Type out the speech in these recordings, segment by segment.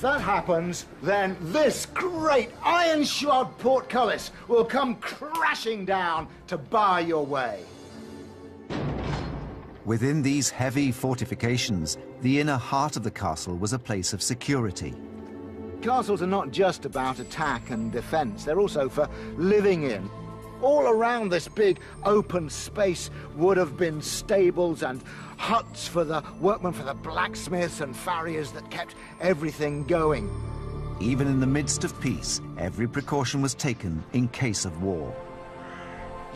If that happens, then this great iron-shod portcullis will come crashing down to bar your way. Within these heavy fortifications, the inner heart of the castle was a place of security. Castles are not just about attack and defense, they're also for living in. All around this big open space would have been stables and huts for the workmen, for the blacksmiths and farriers that kept everything going. Even in the midst of peace, every precaution was taken in case of war.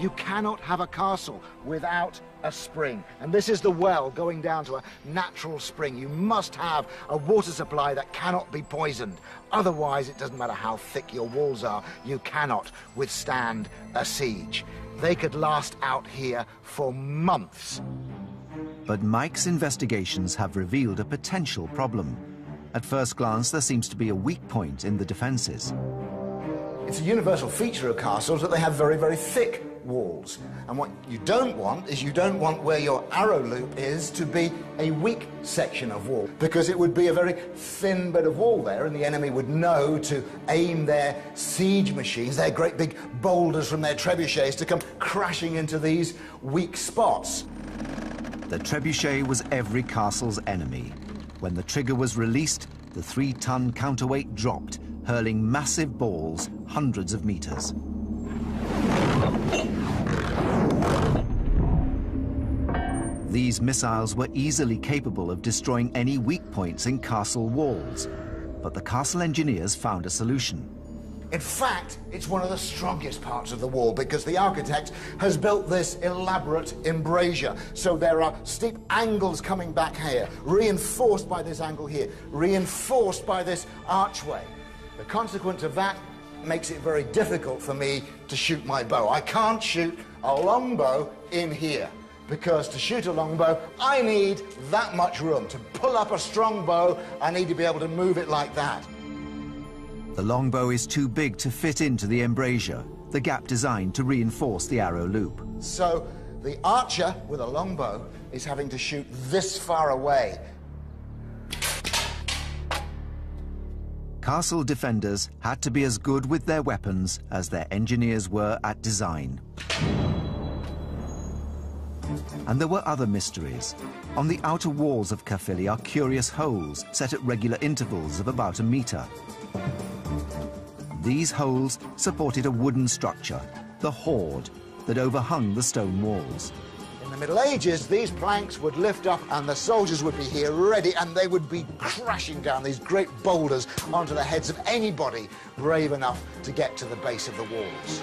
You cannot have a castle without a spring, and this is the well going down to a natural spring. You must have a water supply that cannot be poisoned. Otherwise, it doesn't matter how thick your walls are, you cannot withstand a siege. They could last out here for months. But Mike's investigations have revealed a potential problem. At first glance, there seems to be a weak point in the defenses. It's a universal feature of castles that they have very, very thick walls. And what you don't want is you don't want where your arrow loop is to be a weak section of wall, because it would be a very thin bit of wall there, and the enemy would know to aim their siege machines, their great big boulders from their trebuchets, to come crashing into these weak spots. The trebuchet was every castle's enemy. When the trigger was released, the 3-ton counterweight dropped, hurling massive balls hundreds of meters. These missiles were easily capable of destroying any weak points in castle walls, but the castle engineers found a solution. In fact, it's one of the strongest parts of the wall, because the architect has built this elaborate embrasure. So there are steep angles coming back here, reinforced by this angle here, reinforced by this archway. The consequence of that makes it very difficult for me to shoot my bow. I can't shoot a longbow in here, because to shoot a longbow, I need that much room. To pull up a strong bow, I need to be able to move it like that. The longbow is too big to fit into the embrasure, the gap designed to reinforce the arrow loop. So the archer with a longbow is having to shoot this far away. Castle defenders had to be as good with their weapons as their engineers were at design. And there were other mysteries. On the outer walls of Caerphilly are curious holes set at regular intervals of about 1 meter. These holes supported a wooden structure, the hoard, that overhung the stone walls. In the Middle Ages, these planks would lift up and the soldiers would be here ready, and they would be crashing down these great boulders onto the heads of anybody brave enough to get to the base of the walls.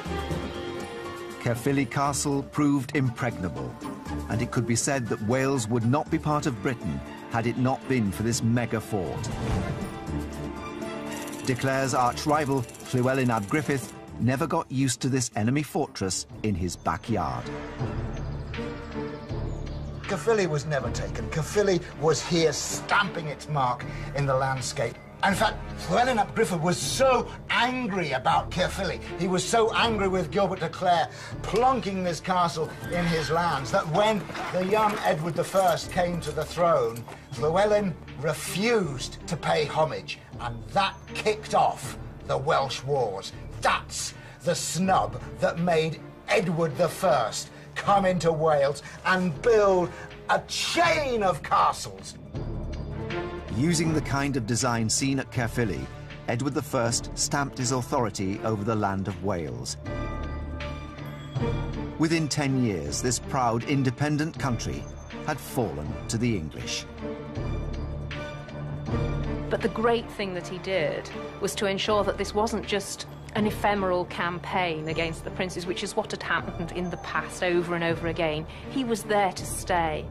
Caerphilly Castle proved impregnable, and it could be said that Wales would not be part of Britain had it not been for this mega fort. De Clare's arch-rival, Llewellyn ap Griffith, never got used to this enemy fortress in his backyard. Caerphilly was never taken. Caerphilly was here stamping its mark in the landscape. In fact, Llewellyn ap Griffith was so angry about Caerphilly, he was so angry with Gilbert de Clare plonking this castle in his lands, that when the young Edward I came to the throne, Llewellyn refused to pay homage, and that kicked off the Welsh Wars. That's the snub that made Edward I come into Wales and build a chain of castles. Using the kind of design seen at Caerphilly, Edward I stamped his authority over the land of Wales. Within 10 years, this proud independent country had fallen to the English. But the great thing that he did was to ensure that this wasn't just an ephemeral campaign against the princes, which is what had happened in the past over and over again. He was there to stay.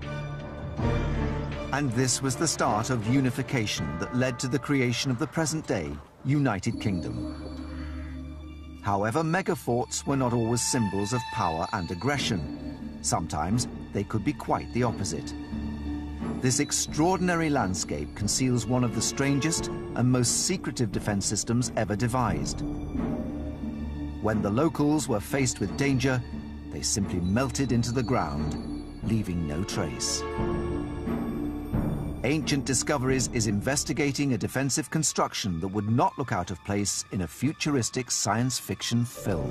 And this was the start of unification that led to the creation of the present-day United Kingdom. However, megaforts were not always symbols of power and aggression. Sometimes they could be quite the opposite. This extraordinary landscape conceals one of the strangest and most secretive defense systems ever devised. When the locals were faced with danger, they simply melted into the ground, leaving no trace. Ancient Discoveries is investigating a defensive construction that would not look out of place in a futuristic science fiction film.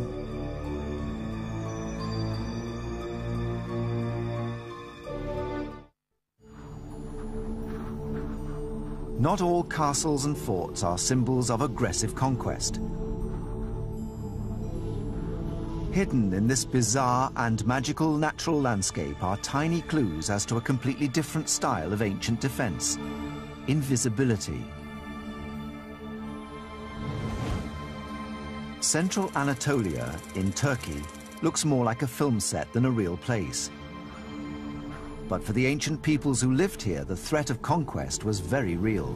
Not all castles and forts are symbols of aggressive conquest. Hidden in this bizarre and magical natural landscape are tiny clues as to a completely different style of ancient defense: invisibility. Central Anatolia in Turkey looks more like a film set than a real place. But for the ancient peoples who lived here, the threat of conquest was very real.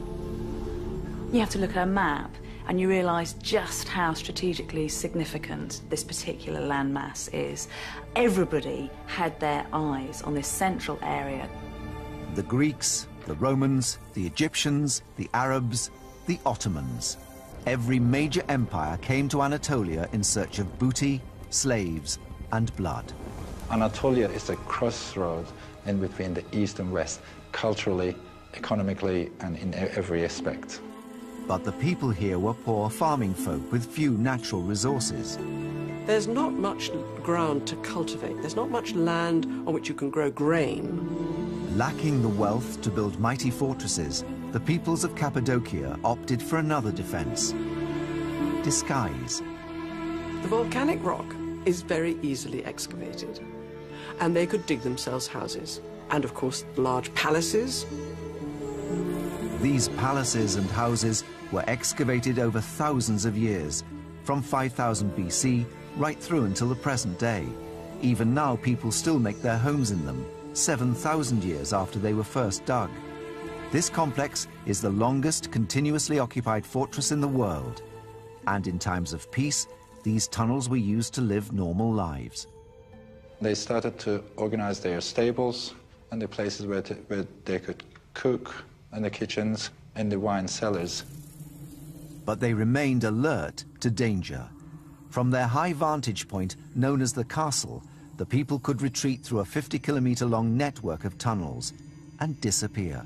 You have to look at a map and you realise just how strategically significant this particular landmass is. Everybody had their eyes on this central area. The Greeks, the Romans, the Egyptians, the Arabs, the Ottomans. Every major empire came to Anatolia in search of booty, slaves, and blood. Anatolia is a crossroads in between the East and West, culturally, economically, and in every aspect. But the people here were poor farming folk with few natural resources. There's not much ground to cultivate. There's not much land on which you can grow grain. Lacking the wealth to build mighty fortresses, the peoples of Cappadocia opted for another defense: disguise. The volcanic rock is very easily excavated, and they could dig themselves houses. And of course, large palaces. These palaces and houses were excavated over thousands of years, from 5000 BC right through until the present day. Even now, people still make their homes in them, 7,000 years after they were first dug. This complex is the longest continuously occupied fortress in the world. And in times of peace, these tunnels were used to live normal lives. They started to organize their stables and the places where they could cook, and the kitchens and the wine cellars. But they remained alert to danger. From their high vantage point, known as the castle, the people could retreat through a 50-kilometer-long network of tunnels and disappear.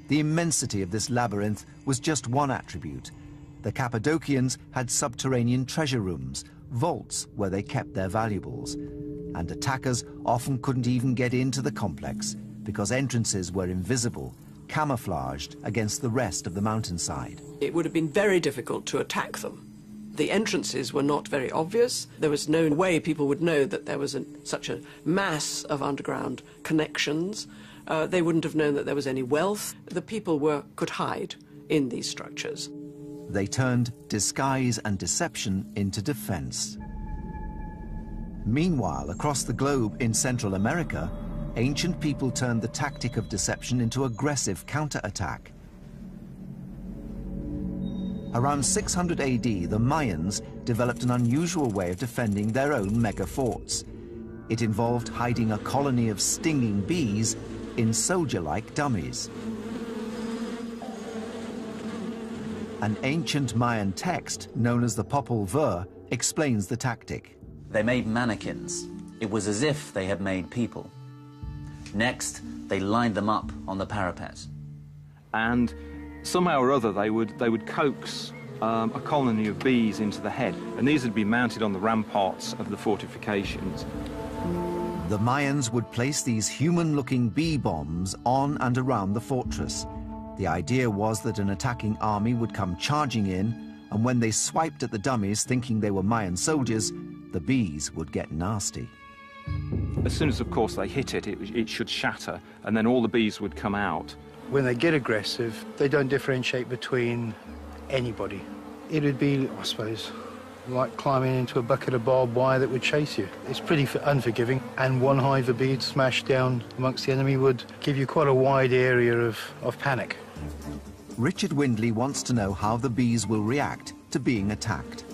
The immensity of this labyrinth was just one attribute. The Cappadocians had subterranean treasure rooms, vaults where they kept their valuables. And attackers often couldn't even get into the complex because entrances were invisible, camouflaged against the rest of the mountainside. It would have been very difficult to attack them. The entrances were not very obvious. There was no way people would know that there was such a mass of underground connections. They wouldn't have known that there was any wealth. The people could hide in these structures. They turned disguise and deception into defense. Meanwhile, across the globe in Central America, ancient people turned the tactic of deception into aggressive counterattack. Around 600 AD, the Mayans developed an unusual way of defending their own mega forts. It involved hiding a colony of stinging bees in soldier-like dummies. An ancient Mayan text, known as the Popol Vuh, explains the tactic. They made mannequins. It was as if they had made people. Next, they lined them up on the parapet. And somehow or other, they would coax a colony of bees into the head, and these would be mounted on the ramparts of the fortifications. The Mayans would place these human-looking bee bombs on and around the fortress. The idea was that an attacking army would come charging in, and when they swiped at the dummies thinking they were Mayan soldiers, the bees would get nasty. As soon as, of course, they hit it, it should shatter, and then all the bees would come out. When they get aggressive, they don't differentiate between anybody. It would be, I suppose, like climbing into a bucket of barbed wire that would chase you. It's pretty unforgiving, and one hive of bees smashed down amongst the enemy would give you quite a wide area of panic. Richard Windley wants to know how the bees will react to being attacked.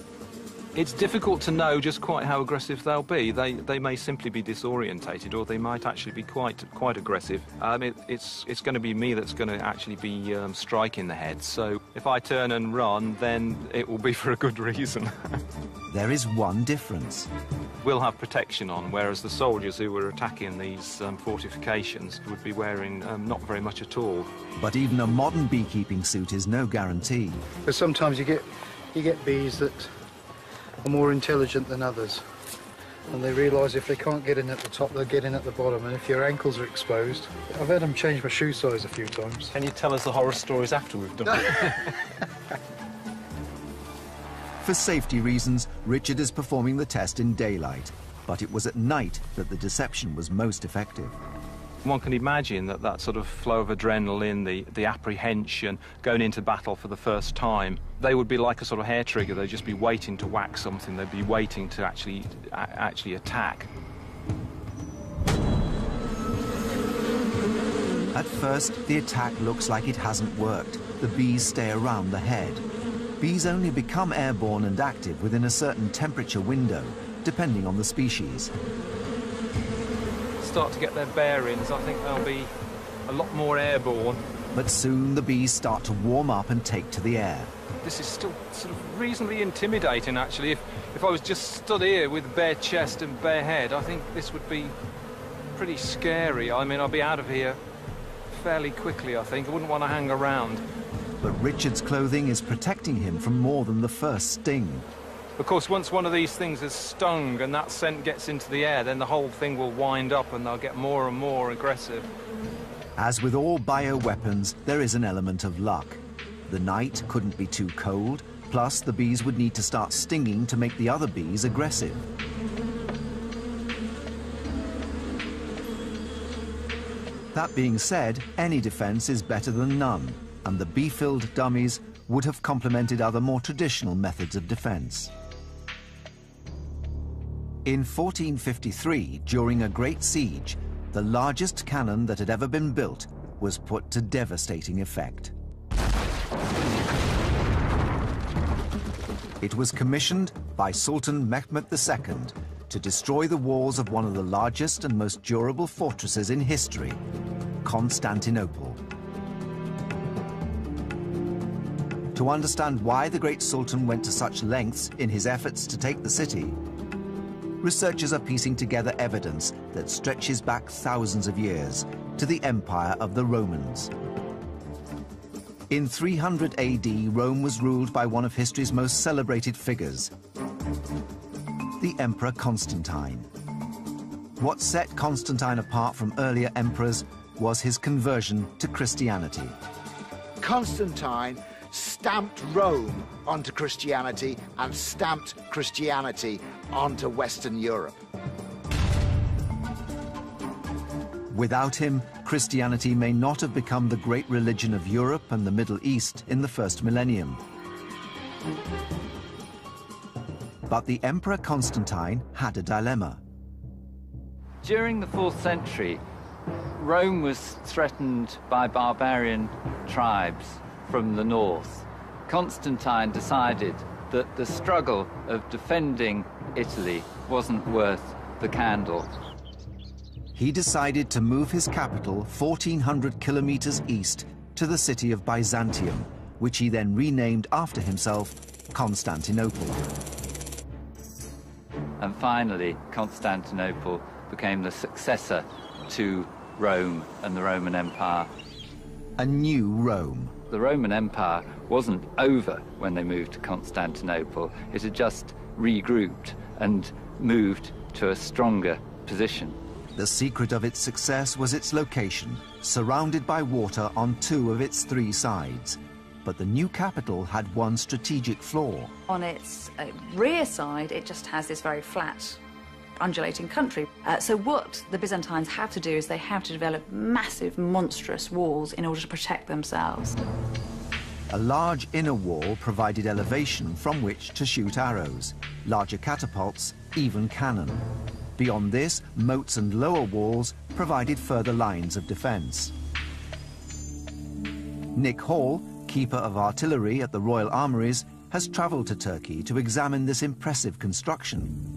It's difficult to know just quite how aggressive they'll be. They may simply be disorientated, or they might actually be quite aggressive. It's going to be me that's going to actually be striking the head. So if I turn and run, then it will be for a good reason. There is one difference. will have protection on, whereas the soldiers who were attacking these fortifications would be wearing not very much at all. But even a modern beekeeping suit is no guarantee. Because sometimes you get bees that are more intelligent than others, and they realise if they can't get in at the top, they'll get in at the bottom, and if your ankles are exposed... I've had them change my shoe size a few times. Can you tell us the horror stories after we've done it? For safety reasons, Richard is performing the test in daylight, but it was at night that the deception was most effective. One can imagine that sort of flow of adrenaline, the apprehension, going into battle for the first time, they would be like a sort of hair trigger. They'd just be waiting to whack something. They'd be waiting to actually attack. At first, the attack looks like it hasn't worked. The bees stay around the head. Bees only become airborne and active within a certain temperature window, depending on the species. Start to get their bearings, I think they'll be a lot more airborne. But soon the bees start to warm up and take to the air. This is still sort of reasonably intimidating, actually. If I was just stood here with bare chest and bare head, I think this would be pretty scary. I mean, I'll be out of here fairly quickly, I think. I wouldn't want to hang around. But Richard's clothing is protecting him from more than the first sting. Of course, once one of these things is stung and that scent gets into the air, then the whole thing will wind up and they'll get more and more aggressive. As with all bioweapons, there is an element of luck. The night couldn't be too cold, plus the bees would need to start stinging to make the other bees aggressive. That being said, any defense is better than none, and the bee-filled dummies would have complemented other more traditional methods of defense. In 1453, during a great siege, the largest cannon that had ever been built was put to devastating effect. It was commissioned by Sultan Mehmed II to destroy the walls of one of the largest and most durable fortresses in history, Constantinople. To understand why the great Sultan went to such lengths in his efforts to take the city, researchers are piecing together evidence that stretches back thousands of years to the empire of the Romans. In 300 AD, Rome was ruled by one of history's most celebrated figures, the Emperor Constantine. What set Constantine apart from earlier emperors was his conversion to Christianity. Constantine stamped Rome onto Christianity and stamped Christianity onto Western Europe. Without him, Christianity may not have become the great religion of Europe and the Middle East in the first millennium. But the Emperor Constantine had a dilemma. During the 4th century, Rome was threatened by barbarian tribes from the north. Constantine decided that the struggle of defending Italy wasn't worth the candle. He decided to move his capital 1,400 kilometers east to the city of Byzantium, which he then renamed after himself, Constantinople. And finally, Constantinople became the successor to Rome and the Roman Empire. A new Rome. The Roman Empire wasn't over when they moved to Constantinople. It had just regrouped and moved to a stronger position. The secret of its success was its location, surrounded by water on 2 of its 3 sides. But the new capital had one strategic flaw. On its rear side, it just has this very flat, undulating country. So what the Byzantines have to do is they have to develop massive, monstrous walls in order to protect themselves. A large inner wall provided elevation from which to shoot arrows, larger catapults, even cannon. Beyond this, moats and lower walls provided further lines of defense. Nick Hall, Keeper of Artillery at the Royal Armouries, has traveled to Turkey to examine this impressive construction.